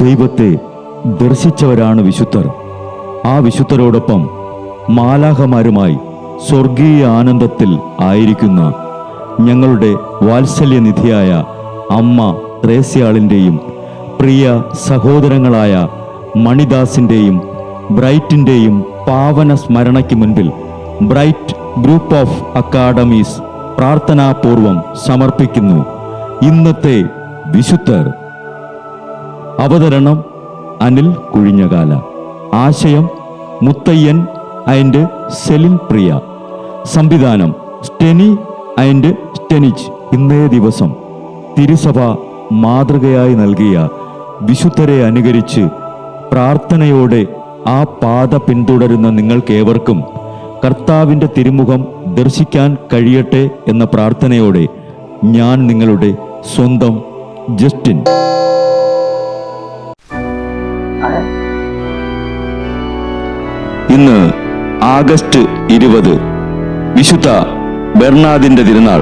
ദൈവത്തെ ദർശിച്ചവരാണ് വിശുദ്ധർ. ആ വിശുദ്ധരോടൊപ്പം മാലാഖമാരുമായി സ്വർഗീയ ആനന്ദത്തിൽ ആയിരിക്കുന്ന ഞങ്ങളുടെ വാത്സല്യനിധിയായ അമ്മ ത്രേസ്യാളിൻ്റെയും പ്രിയ സഹോദരങ്ങളായ മണിദാസിൻ്റെയും ബ്രൈറ്റിൻ്റെയും പാവന സ്മരണയ്ക്ക് മുൻപിൽ ബ്രൈറ്റ് ഗ്രൂപ്പ് ഓഫ് അക്കാഡമീസ് പ്രാർത്ഥനാപൂർവം സമർപ്പിക്കുന്നു ഇന്നത്തെ വിശുദ്ധർ. അവതരണം അനിൽ കുഴിഞ്ഞകാല. ആശയം മുത്തയ്യൻ ആൻഡ് സെലിൻ പ്രിയ. സംവിധാനം സ്റ്റെനി ആൻഡ് സ്റ്റെനിച്ച്. ഇന്നേ ദിവസം തിരുസഭ മാതൃകയായി നൽകിയ വിശുദ്ധരെ അനുകരിച്ച് പ്രാർത്ഥനയോടെ ആ പാത പിന്തുടരുന്ന നിങ്ങൾക്കേവർക്കും കർത്താവിൻ്റെ തിരുമുഖം ദർശിക്കാൻ കഴിയട്ടെ എന്ന പ്രാർത്ഥനയോടെ ഞാൻ നിങ്ങളുടെ സ്വന്തം ജസ്റ്റിൻ. ഇന്ന് ആഗസ്റ്റ് 20, വിശുദ്ധ ബെർണാദിന്റെ തിരുനാൾ.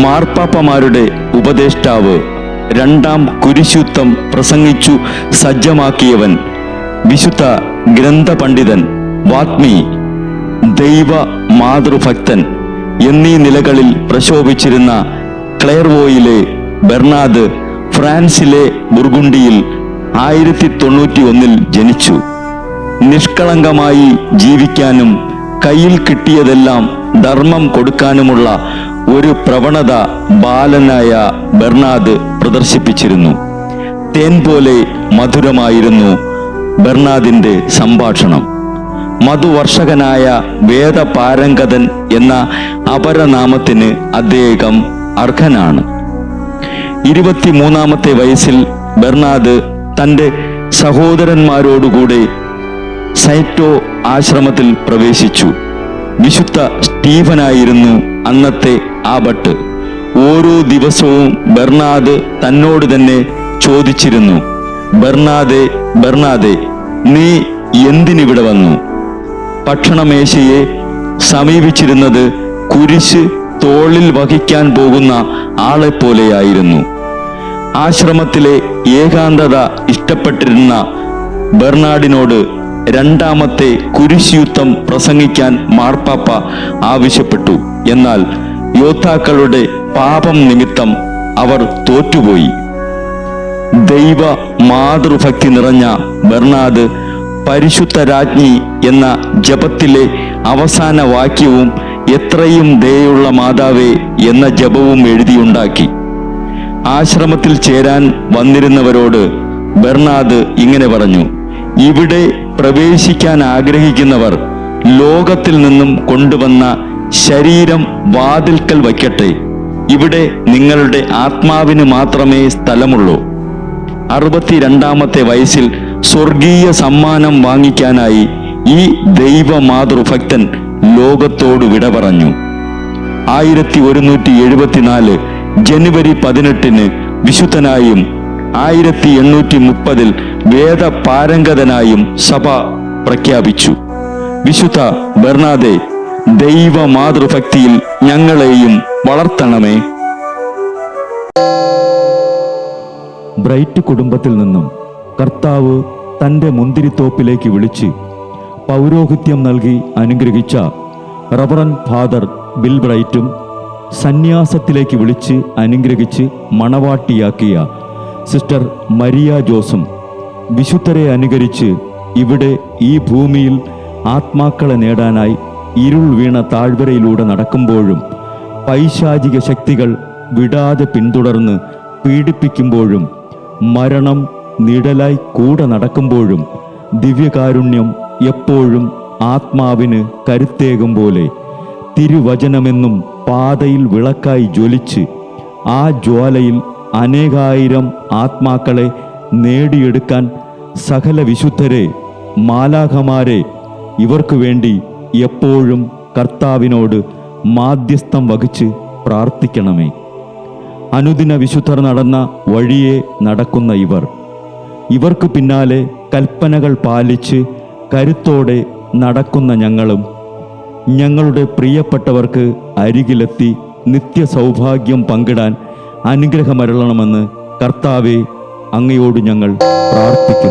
മാർപ്പാപ്പമാരുടെ ഉപദേഷ്ടാവ്, രണ്ടാം കുരിശുദ്ധം പ്രസംഗിച്ചു സജ്ജമാക്കിയവൻ, വിശുദ്ധ ഗ്രന്ഥപണ്ഡിതൻ, വാഗ്മി, ദൈവ മാതൃഭക്തൻ എന്നീ നിലകളിൽ പ്രശോഭിച്ചിരുന്ന ക്ലെയർവോയിലെ ബെർണാദ് ഫ്രാൻസിലെ ബുർഗുണ്ടിയിൽ 1091 ജനിച്ചു. നിഷ്കളങ്കമായി ജീവിക്കാനും കയ്യിൽ കിട്ടിയതെല്ലാം ധർമ്മം കൊടുക്കാനുമുള്ള ഒരു പ്രവണത ബാലനായ ബെർണാദ് പ്രദർശിപ്പിച്ചിരുന്നു. തേൻ പോലെ മധുരമായിരുന്നു ബെർണാദിന്റെ സംഭാഷണം. മധുവർഷകനായ വേദപാരംഗതൻ എന്ന അപരനാമത്തിന് അദ്ദേഹം അർഹനാണ്. 23-ാമത്തെ വയസ്സിൽ ബെർണാദ് തൻ്റെ സഹോദരന്മാരോടുകൂടെ സൈറ്റോ ആശ്രമത്തിൽ പ്രവേശിച്ചു. വിശുദ്ധ സ്റ്റീഫനായിരുന്നു അന്നത്തെ ആബട്ട്. ഓരോ ദിവസവും ബെർണാദ് തന്നോട് തന്നെ ചോദിച്ചിരുന്നു, ബെർണാദേ, ബെർണാദേ, നീ എന്തിനിവിടെ വന്നു? ഭക്ഷണമേശയെ സമീപിച്ചിരുന്നത് കുരിശ് തോളിൽ വഹിക്കാൻ പോകുന്ന ആളെപ്പോലെയായിരുന്നു. ആശ്രമത്തിലെ ഏകാന്തത ഇഷ്ടപ്പെട്ടിരുന്ന ബെർണാഡിനോട് രണ്ടാമത്തെ കുരിശുയുദ്ധം പ്രസംഗിക്കാൻ മാർപ്പാപ്പ ആവശ്യപ്പെട്ടു. എന്നാൽ യോദ്ധാക്കളുടെ പാപം നിമിത്തം അവർ തോറ്റുപോയി. ദൈവ മാതൃഭക്തി നിറഞ്ഞ ബെർണാദ് പരിശുദ്ധ രാജ്ഞി എന്ന ജപത്തിലെ അവസാന വാക്യവും എത്രയും ദയുള്ള മാതാവേ എന്ന ജപവും എഴുതിയുണ്ടാക്കി. ആശ്രമത്തിൽ ചേരാൻ വന്നിരുന്നവരോട് ബെർണാദ് ഇങ്ങനെ പറഞ്ഞു, ഇവിടെ പ്രവേശിക്കാൻ ആഗ്രഹിക്കുന്നവർ ലോകത്തിൽ നിന്നും കൊണ്ടുവന്ന ശരീരം വാതിൽക്കൽ വയ്ക്കട്ടെ. ഇവിടെ നിങ്ങളുടെ ആത്മാവിന് മാത്രമേ സ്ഥലമുള്ളൂ. 62-ാമത്തെ വയസ്സിൽ സ്വർഗീയ സമ്മാനം വാങ്ങിക്കാനായി ഈ ദൈവ മാതൃഭക്തൻ ലോകത്തോട് വിട പറഞ്ഞു. 1174 ജനുവരി 18 വിശുദ്ധനായും 1830 വേദപാരംഗതനായും സഭ പ്രഖ്യാപിച്ചു. വിശുദ്ധ ബെർണാദേ, ദൈവ മാതൃഭക്തിയിൽ ഞങ്ങളെയും വളർത്തണമേ. ബ്രൈറ്റ് കുടുംബത്തിൽ നിന്നും കർത്താവ് തൻ്റെ മുന്തിരിത്തോപ്പിലേക്ക് വിളിച്ച് പൗരോഹിത്യം നൽകി അനുഗ്രഹിച്ച റവറൻ ഫാദർ ബിൽ ബ്രൈറ്റും സന്യാസത്തിലേക്ക് വിളിച്ച് അനുഗ്രഹിച്ച് മണവാട്ടിയാക്കിയ സിസ്റ്റർ മരിയ ജോസും വിശുദ്ധരെ അനുകരിച്ച് ഇവിടെ ഈ ഭൂമിയിൽ ആത്മാക്കളെ നേടാനായി ഇരുൾ വീണ താഴ്വരയിലൂടെ നടക്കുമ്പോഴും പൈശാചിക ശക്തികൾ വിടാതെ പിന്തുടർന്ന് പീഡിപ്പിക്കുമ്പോഴും മരണം നിഴലായി കൂടെ നടക്കുമ്പോഴും ദിവ്യകാരുണ്യം എപ്പോഴും ആത്മാവിന് കരുത്തേകും പോലെ തിരുവചനമെന്നും പാതയിൽ വിളക്കായി ജ്വലിച്ച് ആ ജ്വാലയിൽ അനേകായിരം ആത്മാക്കളെ നേടിയെടുക്കാൻ സകല വിശുദ്ധരെ, മാലാഖമാരെ ഇവർക്കു വേണ്ടി എപ്പോഴും കർത്താവിനോട് മാധ്യസ്ഥം വഹിച്ച് പ്രാർത്ഥിക്കണമേ. അനുദിന വിശുദ്ധർ നടന്ന വഴിയെ നടക്കുന്ന ഇവർക്ക് പിന്നാലെ കൽപ്പനകൾ പാലിച്ച് കരുത്തോടെ നടക്കുന്ന ഞങ്ങളും ഞങ്ങളുടെ പ്രിയപ്പെട്ടവർക്ക് അരികിലെത്തി നിത്യസൗഭാഗ്യം പങ്കിടാൻ അനുഗ്രഹമരുളണമെന്ന് കർത്താവെ അങ്ങയോട് ഞങ്ങൾ പ്രാർത്ഥിക്കുന്നു.